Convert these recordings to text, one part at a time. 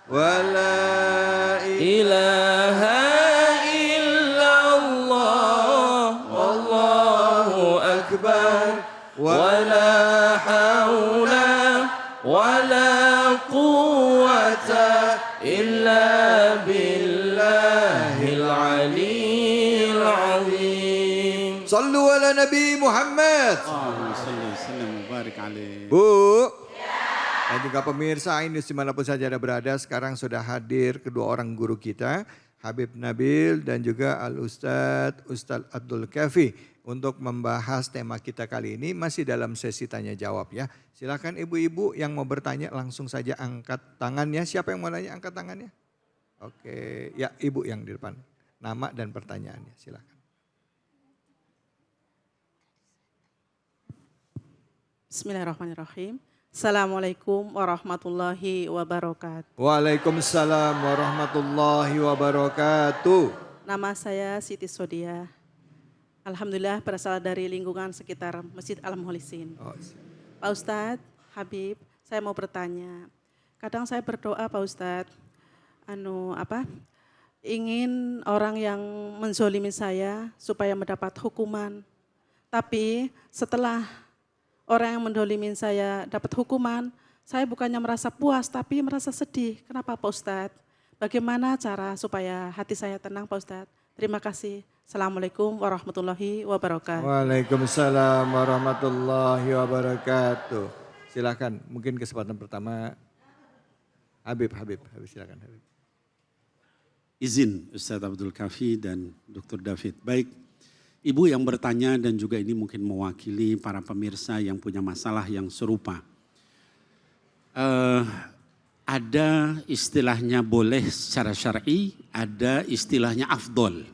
ولا إله إلا الله والله أكبر ولا حول ولا قوة إلا بالله العلي العظيم. صلوا على نبي محمد. Allahumma shalli wa sallim wa barik alaihi. Bu, dan juga pemirsa ini dimanapun saja Anda berada, sekarang sudah hadir kedua orang guru kita, Habib Nabil dan juga Ustadz Abdul Kafi, untuk membahas tema kita kali ini masih dalam sesi tanya jawab ya. Silakan ibu-ibu yang mau bertanya langsung saja angkat tangannya. Siapa yang mau nanya angkat tangannya? Oke, ya ibu yang di depan. Nama dan pertanyaannya, silakan. Bismillahirrahmanirrahim. Assalamualaikum warahmatullahi wabarakatuh. Waalaikumsalam warahmatullahi wabarakatuh. Nama saya Siti Sodia. Alhamdulillah berasal dari lingkungan sekitar Masjid Al-Mukhlisin. Pak Ustadz, Habib, saya mau bertanya. Kadang saya berdoa Pak Ustadz, ingin orang yang menzolimi saya supaya mendapat hukuman. Tapi setelah orang yang mendolimin saya dapat hukuman, saya bukannya merasa puas tapi merasa sedih. Kenapa Pak Ustadz? Bagaimana cara supaya hati saya tenang Pak Ustadz? Terima kasih. Assalamualaikum warahmatullahi wabarakatuh. Waalaikumsalam warahmatullahi wabarakatuh. Silakan, mungkin kesempatan pertama Habib silakan Habib. Izin Ustadz Abdul Kafi dan Dr. David. Baik. Ibu yang bertanya dan juga ini mungkin mewakili para pemirsa yang punya masalah yang serupa. Ada istilahnya boleh secara syar'i, ada istilahnya afdol.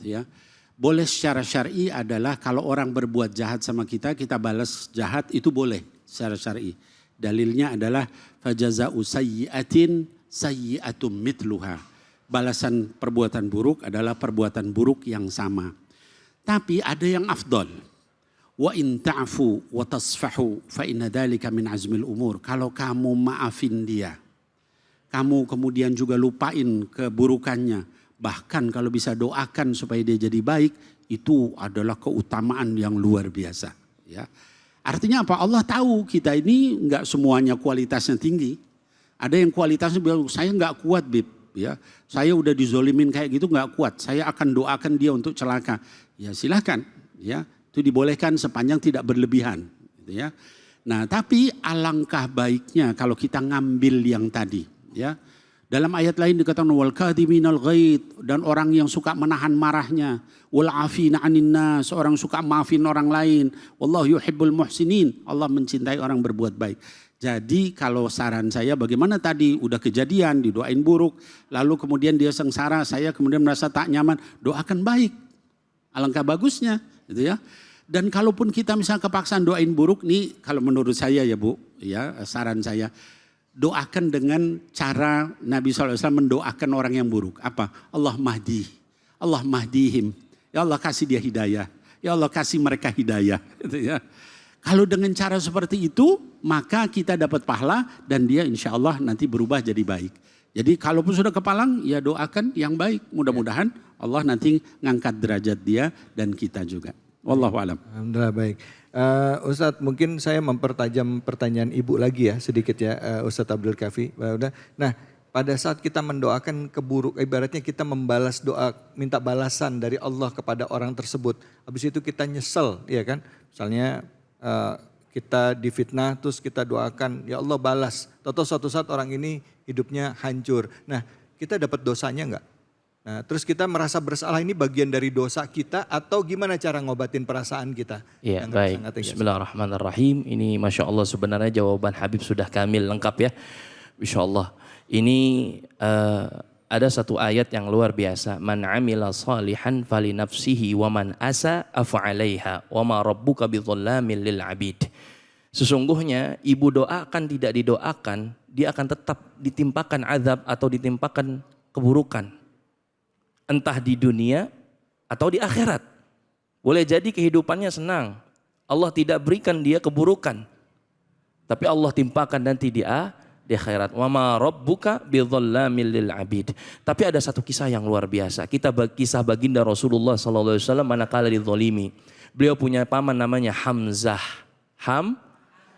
Ya. Boleh secara syar'i adalah kalau orang berbuat jahat sama kita, kita balas jahat itu boleh secara syar'i. Dalilnya adalah fajaza'u sayyi'atin sayyi'atum mitluha. Balasan perbuatan buruk adalah perbuatan buruk yang sama. Tapi ada yang afdal. Wa in ta'fu wa tasfahu fa inna dzalika min azmil umur. Kalau kamu maafin dia, kamu kemudian juga lupain keburukannya, bahkan kalau bisa doakan supaya dia jadi baik, itu adalah keutamaan yang luar biasa, ya. Artinya apa? Allah tahu kita ini enggak semuanya kualitasnya tinggi. Ada yang kualitasnya bilang saya enggak kuat, Bib, ya. Saya udah dizolimin kayak gitu enggak kuat. Saya akan doakan dia untuk celaka. Ya silakan, ya itu dibolehkan sepanjang tidak berlebihan, gitu ya. Nah tapi alangkah baiknya kalau kita ngambil yang tadi, ya. Dalam ayat lain dikatakan wal kadhiminal ghaidh, dan orang yang suka menahan marahnya, wal afina 'anin nas, orang suka maafin orang lain, wallahu yuhibbul muhsinin, Allah mencintai orang berbuat baik. Jadi kalau saran saya bagaimana tadi udah kejadian didoain buruk, lalu kemudian dia sengsara, saya kemudian merasa tak nyaman, doakan baik. Alangkah bagusnya, gitu ya. Dan kalaupun kita misalnya kepaksaan doain buruk nih, kalau menurut saya ya Bu, ya saran saya, doakan dengan cara Nabi SAW mendoakan orang yang buruk. Apa? Allah mahdihim. Ya Allah kasih dia hidayah. Ya Allah kasih mereka hidayah. Gitu ya. Kalau dengan cara seperti itu, maka kita dapat pahala dan dia insya Allah nanti berubah jadi baik. Jadi kalaupun sudah kepalang, ya doakan yang baik. Mudah-mudahan Allah nanti ngangkat derajat dia dan kita juga. Wallahu a'lam. Alhamdulillah baik. Ustadz mungkin saya mempertajam pertanyaan ibu lagi ya sedikit ya Ustadz Abdul Kafi. Nah pada saat kita mendoakan ibaratnya kita membalas doa, minta balasan dari Allah kepada orang tersebut. Habis itu kita nyesel ya kan. Misalnya kita difitnah terus kita doakan ya Allah balas. Tahu-tahu suatu saat orang ini hidupnya hancur. Nah kita dapat dosanya enggak? Nah, terus kita merasa bersalah ini bagian dari dosa kita atau gimana cara ngobatin perasaan kita? Ya baik, bismillahirrahmanirrahim. Ini Masya Allah sebenarnya jawaban Habib sudah kamil, lengkap ya. Insya Allah. Ini ada satu ayat yang luar biasa. Man amila salihan fali nafsihi wa man asa afa'alaiha wa ma rabbuka bidzallamin lil abid. Sesungguhnya ibu doakan tidak didoakan, dia akan tetap ditimpakan azab atau ditimpakan keburukan. Entah di dunia atau di akhirat. Boleh jadi kehidupannya senang. Allah tidak berikan dia keburukan. Tapi Allah timpakan nanti di di akhirat. Wa ma rabbuka bidzalamil lil abid. Tapi ada satu kisah yang luar biasa. Kisah baginda Rasulullah sallallahu alaihi wasallam manakala dizalimi. Beliau punya paman namanya Hamzah.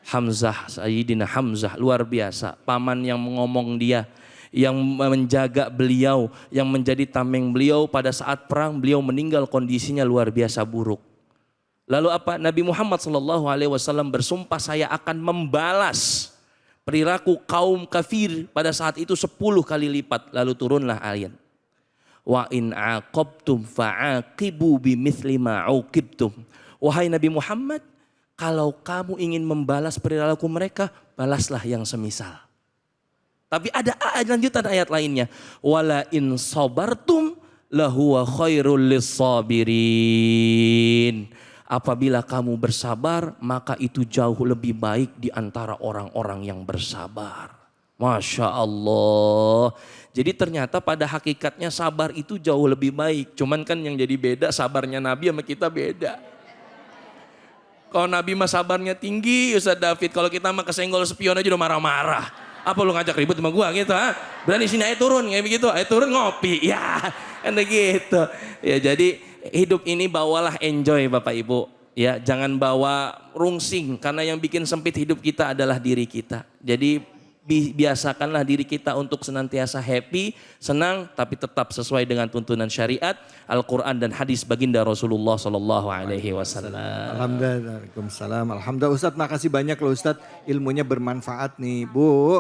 Hamzah, Sayyidina Hamzah, luar biasa. Paman yang mengomong dia, yang menjaga beliau, yang menjadi tameng beliau. Pada saat perang beliau meninggal, kondisinya luar biasa buruk. Lalu apa? Nabi Muhammad SAW bersumpah, saya akan membalas perilaku kaum kafir pada saat itu 10 kali lipat. Lalu turunlah ayat. Wa in aqabtum fa'aqibu bimithli ma uqibtum. Wahai Nabi Muhammad, kalau kamu ingin membalas perilaku mereka, balaslah yang semisal. Tapi ada lanjutan ayat lainnya. Wala in sabartum lahuwa khairul lissabirin. Apabila kamu bersabar, maka itu jauh lebih baik di antara orang-orang yang bersabar. Masya Allah. Jadi ternyata pada hakikatnya sabar itu jauh lebih baik. Cuman kan yang jadi beda, sabarnya Nabi sama kita beda. Kalau Nabi mah sabarnya tinggi, Ustaz David. Kalau kita mah kesenggol spion aja udah marah-marah. Apa lu ngajak ribut sama gua gitu, ha? Berani sini ayo turun kayak begitu, ayo turun ngopi. Ya, kan gitu. Ya jadi hidup ini bawalah enjoy Bapak Ibu. Ya, jangan bawa rungsing karena yang bikin sempit hidup kita adalah diri kita. Jadi biasakanlah diri kita untuk senantiasa happy, senang, tapi tetap sesuai dengan tuntunan syariat, Al-Quran dan hadis baginda Rasulullah Sallallahu Alaihi Wasallam. Alhamdulillah, Waalaikumsalam. Alhamdulillah Ustadz, makasih banyak loh Ustadz, ilmunya bermanfaat nih. Bu,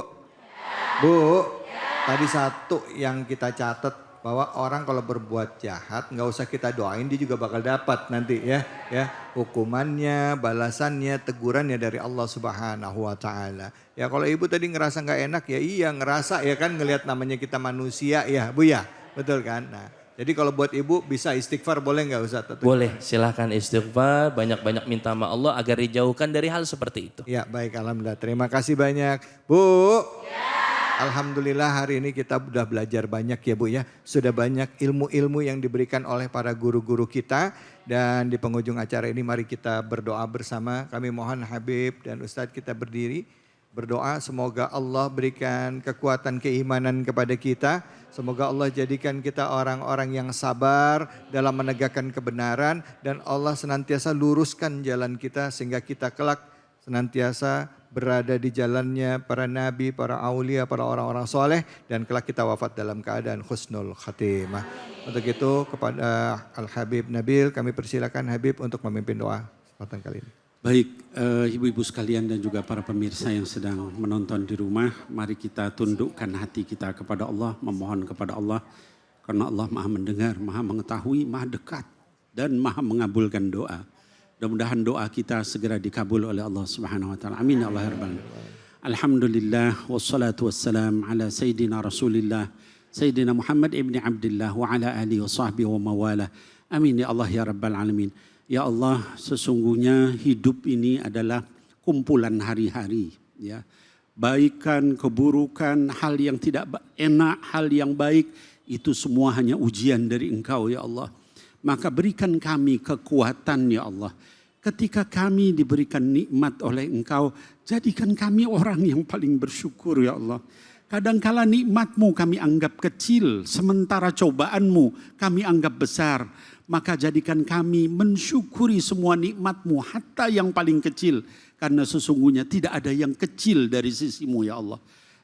tadi satu yang kita catat, bahwa orang kalau berbuat jahat nggak usah kita doain, dia juga bakal dapat nanti ya hukumannya, balasannya, tegurannya dari Allah Subhanahu wa taala. Ya kalau ibu tadi ngerasa nggak enak ya iya ngerasa ya kan, ngelihat namanya kita manusia ya Bu ya, betul kan? Nah, jadi kalau buat ibu bisa istighfar boleh nggak Ustaz? Boleh, silahkan istighfar, banyak-banyak minta sama Allah agar dijauhkan dari hal seperti itu. Ya baik, alhamdulillah, terima kasih banyak Bu. Alhamdulillah hari ini kita sudah belajar banyak ya Bu ya. Sudah banyak ilmu-ilmu yang diberikan oleh para guru-guru kita. Dan di penghujung acara ini mari kita berdoa bersama. Kami mohon Habib dan Ustadz kita berdiri. Berdoa semoga Allah berikan kekuatan keimanan kepada kita. Semoga Allah jadikan kita orang-orang yang sabar dalam menegakkan kebenaran. Dan Allah senantiasa luruskan jalan kita sehingga kita kelak senantiasa berada di jalannya para nabi, para aulia, para orang-orang soleh. Dan kelak kita wafat dalam keadaan husnul khatimah. Untuk itu kepada Al-Habib Nabil kami persilakan Habib untuk memimpin doa kesempatan kali ini. Baik, ibu-ibu sekalian dan juga para pemirsa yang sedang menonton di rumah. Mari kita tundukkan hati kita kepada Allah, memohon kepada Allah. Karena Allah maha mendengar, maha mengetahui, maha dekat dan maha mengabulkan doa. Mudah-mudahan doa kita segera dikabul oleh Allah Subhanahu wa taala. Amin ya Allah ya rabbal alamin. Alhamdulillah wassalatu wassalam ala sayyidina Rasulillah Sayyidina Muhammad ibni Abdullah wa ala alihi wa sahbihi wa mawalah. Amin ya Allah ya rabbal alamin. Ya Allah, sesungguhnya hidup ini adalah kumpulan hari-hari ya. Baikan, keburukan, hal yang tidak enak, hal yang baik, itu semua hanya ujian dari Engkau ya Allah. Maka berikan kami kekuatan ya Allah. Ketika kami diberikan nikmat oleh Engkau, jadikan kami orang yang paling bersyukur ya Allah. Kadangkala nikmat-Mu kami anggap kecil, sementara cobaan-Mu kami anggap besar. Maka jadikan kami mensyukuri semua nikmat-Mu, hatta yang paling kecil. Karena sesungguhnya tidak ada yang kecil dari sisi-Mu ya Allah.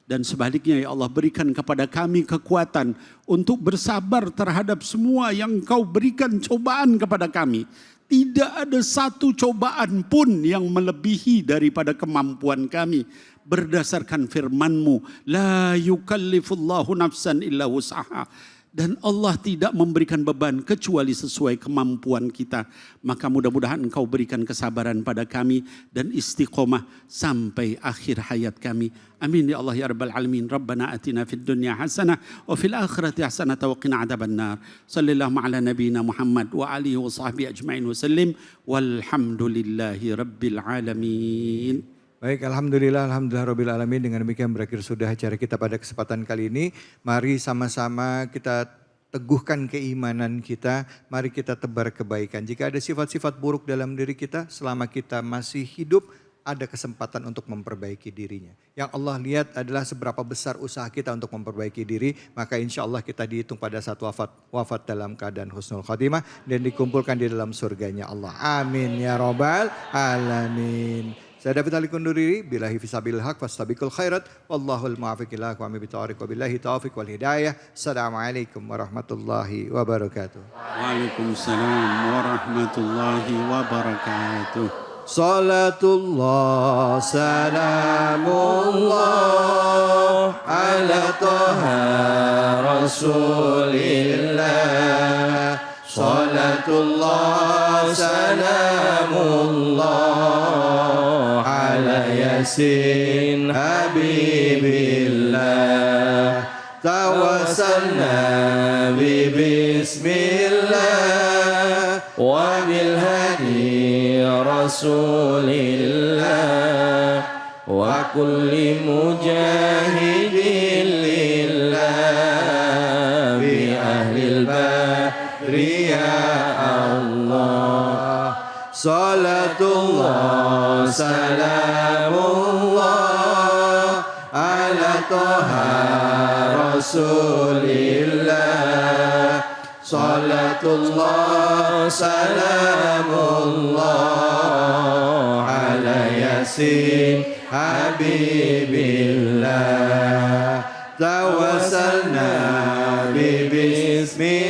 Dan sebaliknya ya Allah, berikan kepada kami kekuatan untuk bersabar terhadap semua yang Engkau berikan cobaan kepada kami. Tidak ada satu cobaan pun yang melebihi daripada kemampuan kami. Berdasarkan firman-Mu, la yukallifullahu nafsan illa wus'aha. Dan Allah tidak memberikan beban kecuali sesuai kemampuan kita. Maka mudah-mudahan Engkau berikan kesabaran pada kami dan istiqomah sampai akhir hayat kami. Amin ya Allah ya rabbal alamin. Rabbana atina fid dunya hasanah wa fil akhirati hasanah wa qina adzabannar. Sallallahu ala nabiyyina Muhammad wa alihi wa sahbihi ajmain wa sallim. Walhamdulillahi rabbil alamin. Baik, alhamdulillah rabbil alamin. Dengan demikian berakhir sudah acara kita pada kesempatan kali ini. Mari sama-sama kita teguhkan keimanan kita, mari kita tebar kebaikan. Jika ada sifat-sifat buruk dalam diri kita, selama kita masih hidup, ada kesempatan untuk memperbaiki dirinya. Yang Allah lihat adalah seberapa besar usaha kita untuk memperbaiki diri, maka insya Allah kita dihitung pada saat wafat dalam keadaan husnul khatimah dan dikumpulkan di dalam surganya Allah. Amin ya robbal alamin. Saya David Ali kundur diri, billahi fisabilil haq fastabiqul khairat, wallahul muwaffiq ila aqwamit thoriq, wabillahi taufiq wal hidayah. Assalamualaikum warahmatullahi wabarakatuh. Waalaikumsalam warahmatullahi wabarakatuh. Salatullah salamullah ala taha rasulillah. Salatullah salamullah ala yasin habibillah. Tawassalna bi bismillah wa bil hadi rasulillah wa kulli mujahidin lillah bi ahlil bahri ya Allah. Salatullah salamullah ala taha rasulillah. Salatullah salamullah ala yasin habibillah. Tawassalna bi bismillah